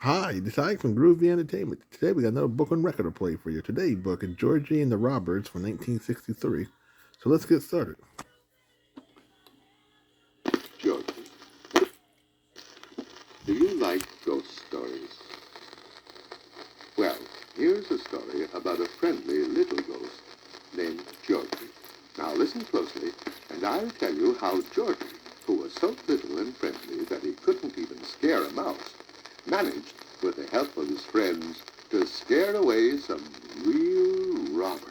Hi, this is Ike from Groovy Entertainment. Today we got another book on record to play for you. Today's book is Georgie and the Robbers from 1963. So let's get started. Georgie, do you like ghost stories? Well, here's a story about a friendly little ghost named Georgie. Now listen closely, and I'll tell you how Georgie, who was so little and friendly that he couldn't even scare a mouse, managed, with the help of his friends, to scare away some real robbers.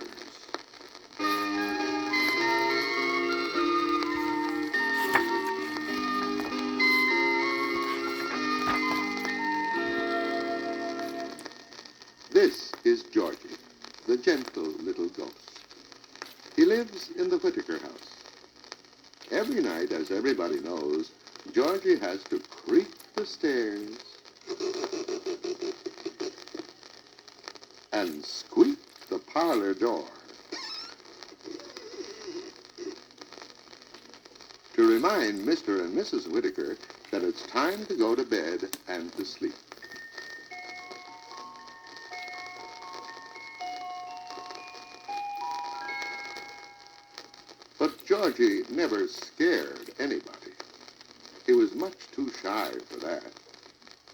This is Georgie, the gentle little ghost. He lives in the Whitaker house. Every night, as everybody knows, Georgie has to creep the stairs and squeak the parlor door to remind Mr. and Mrs. Whitaker that it's time to go to bed and to sleep. But Georgie never scared anybody. He was much too shy for that.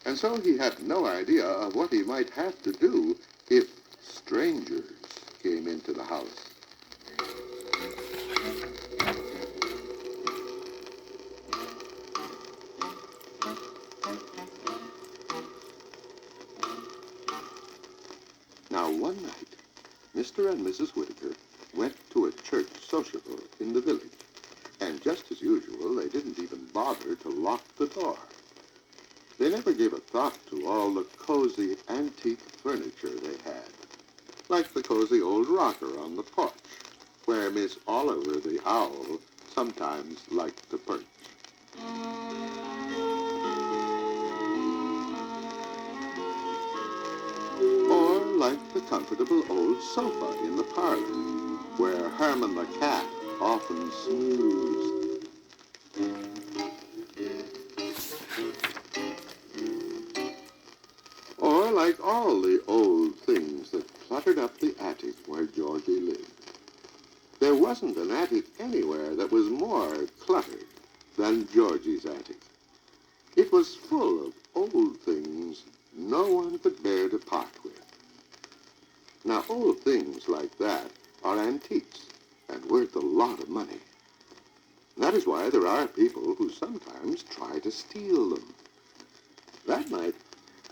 And so he had no idea of what he might have to do if strangers came into the house. Now, one night, Mr. and Mrs. Whitaker went to a church sociable in the village. And just as usual, they didn't even bother to lock the door. They never gave a thought to all the cozy antique furniture they had, like the cozy old rocker on the porch, where Miss Oliver the owl sometimes liked to perch. Or like the comfortable old sofa in the parlor, where Herman the cat often snoozed. Or like all the old things that cluttered up the attic where Georgie lived. There wasn't an attic anywhere that was more cluttered than Georgie's attic. It was full of old things no one could bear to part with. Now, old things like that are antiques and worth a lot of money. That is why there are people who sometimes try to steal them. That night,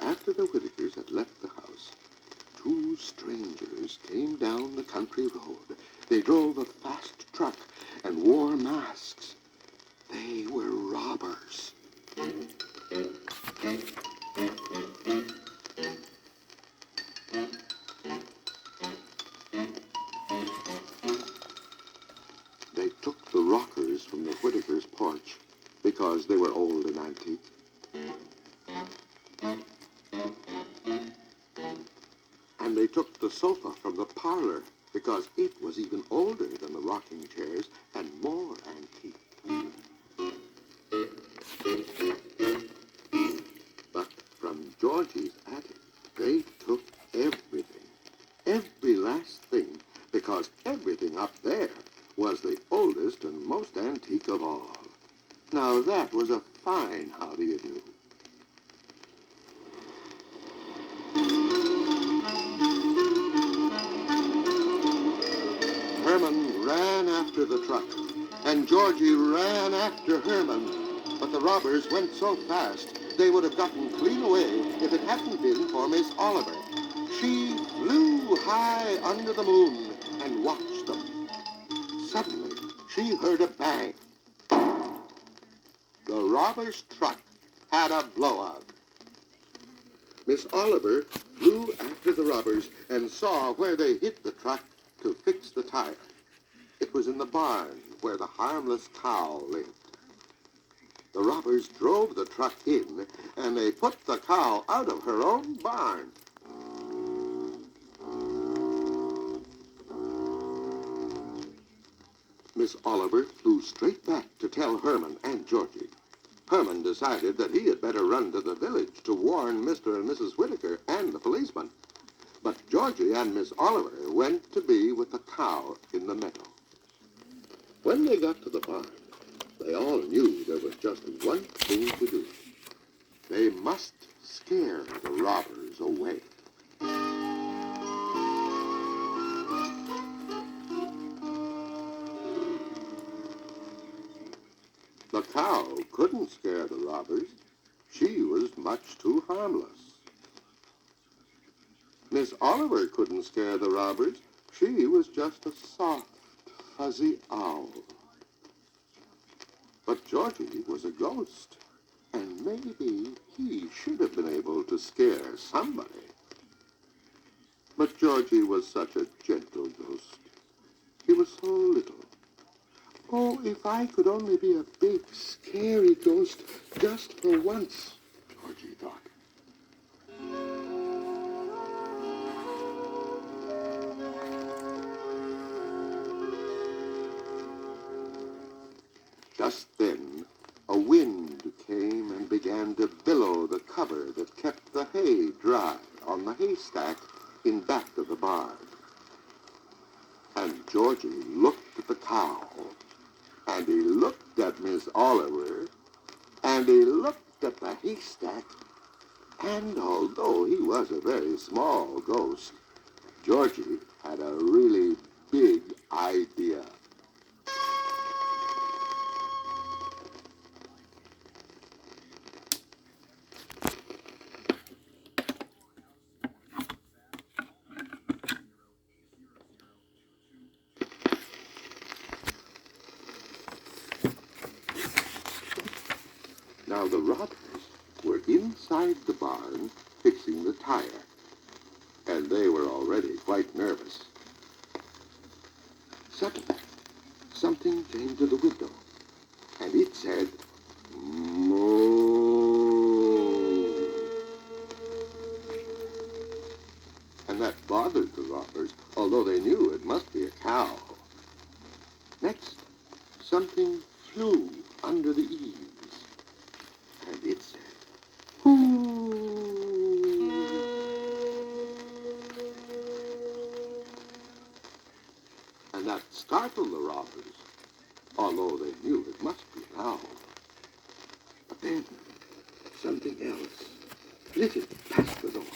after the Whitakers had left the house, two strangers came down the country road. They drove a fast truck and wore masks. They were robbers. They took the rockers from the Whitakers' porch because they were old and antique. And they took the sofa from the parlor because it was even older than the rocking chairs and more antique. But from Georgie's attic, they took everything, every last thing, because everything up there was the oldest and most antique of all. Now that was a fine how do you do. Herman ran after the truck, and Georgie ran after Herman. But the robbers went so fast, they would have gotten clean away if it hadn't been for Miss Oliver. She flew high under the moon and watched them. Suddenly, she heard a bang. The robbers' truck had a blowout. Miss Oliver flew after the robbers and saw where they hid the truck to fix the tire. It was in the barn where the harmless cow lived. The robbers drove the truck in, and they put the cow out of her own barn. Miss Oliver flew straight back to tell Herman and Georgie. Herman decided that he had better run to the village to warn Mr. and Mrs. Whitaker and the policeman. But Georgie and Miss Oliver went to be with the cow in the meadow. When they got to the barn, they all knew there was just one thing to do. They must scare the robbers away. The cow couldn't scare the robbers. She was much too harmless. Miss Oliver couldn't scare the robbers. She was just a soft, fuzzy owl. But Georgie was a ghost, and maybe he should have been able to scare somebody. But Georgie was such a gentle ghost. He was so little. Oh, if I could only be a big, scary ghost just for once, Georgie thought. Just then, a wind came and began to billow the cover that kept the hay dry on the haystack in back of the barn. And Georgie looked at the cow, and he looked at Miss Oliver, and he looked at the haystack, and although he was a very small ghost, Georgie had a really big idea. Now the robbers were inside the barn fixing the tire, and they were already quite nervous. Suddenly, something came to the window, and it said, "Moo." And that bothered the robbers, although they knew it must be a cow. Next, something flew under the eaves, and it said, "Hoo." And that startled the robbers, although they knew it must be an owl. But then something else flitted past the door,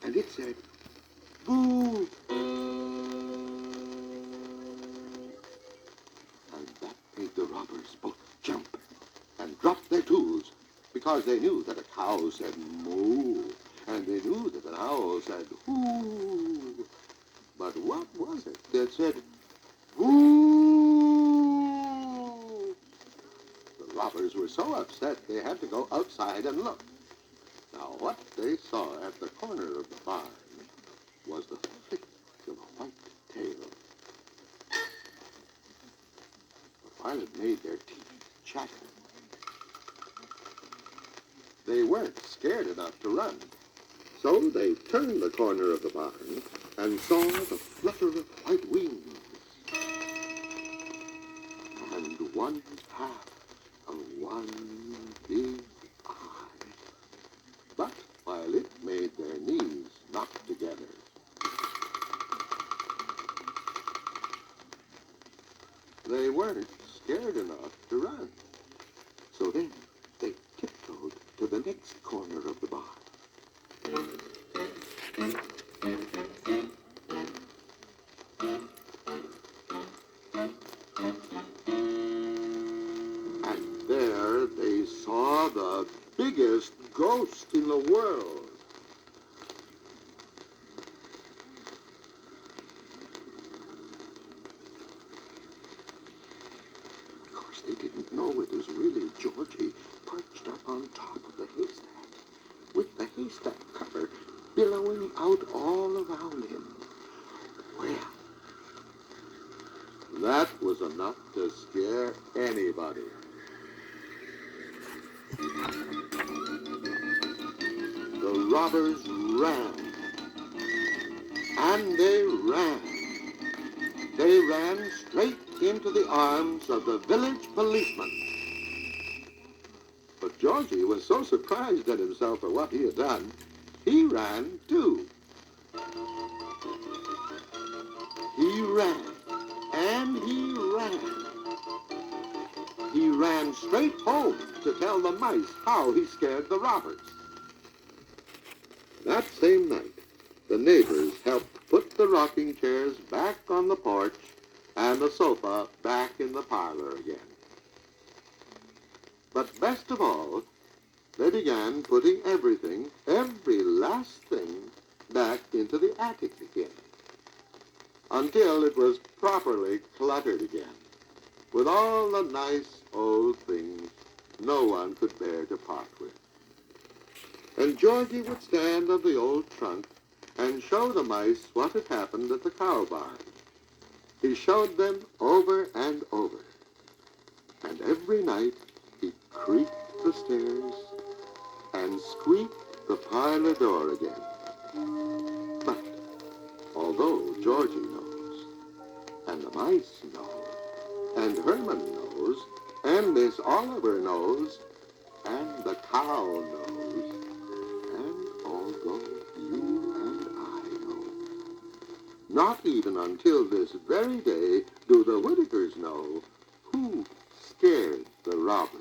and it said, "Boo." And that made the robbers both jump and drop their tools, because they knew that a cow said moo, and they knew that an owl said hoo. But what was it that said hoo? The robbers were so upset they had to go outside and look. Now what they saw at the corner of the barn was the flick of a white tail. But while it made their teeth chatter, they weren't scared enough to run. So they turned the corner of the barn and saw the flutter of white wings and one half of one big eye. But while it made their knees knock together, they weren't scared enough to run. So then they tiptoed to the next corner of the barn. And there they saw the biggest ghost in the world. Of course, they didn't know it was really Georgie perched up on top of the haystack, with the haystack cover billowing out all around him. Well, that was enough to scare anybody. The robbers ran, and they ran. They ran straight into the arms of the village policeman. But Georgie was so surprised at himself for what he had done, he ran too. He ran, and he ran. He ran straight home to tell the mice how he scared the robbers. That same night, the neighbors helped put the rocking chairs back on the porch and the sofa back in the parlor again. But best of all, they began putting everything, every last thing, back into the attic again, until it was properly cluttered again, with all the nice old things no one could bear to part with. And Georgie would stand on the old trunk and show the mice what had happened at the cow barn. He showed them over and over. And every night he creaked the stairs and squeaked the parlor door again. But although Georgie knows, and the mice know, and Herman knows, and Miss Oliver knows, and the cow knows, and although you and I know, not even until this very day do the Whitakers know who scared the robbers.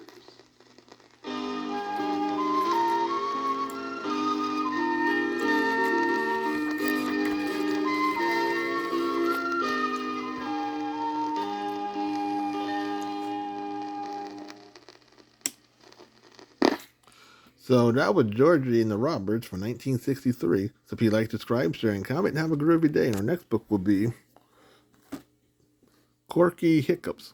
So that was Georgie and the Roberts from 1963. So if you like, subscribe, share, and comment, and have a groovy day. And our next book will be Corky Hiccups.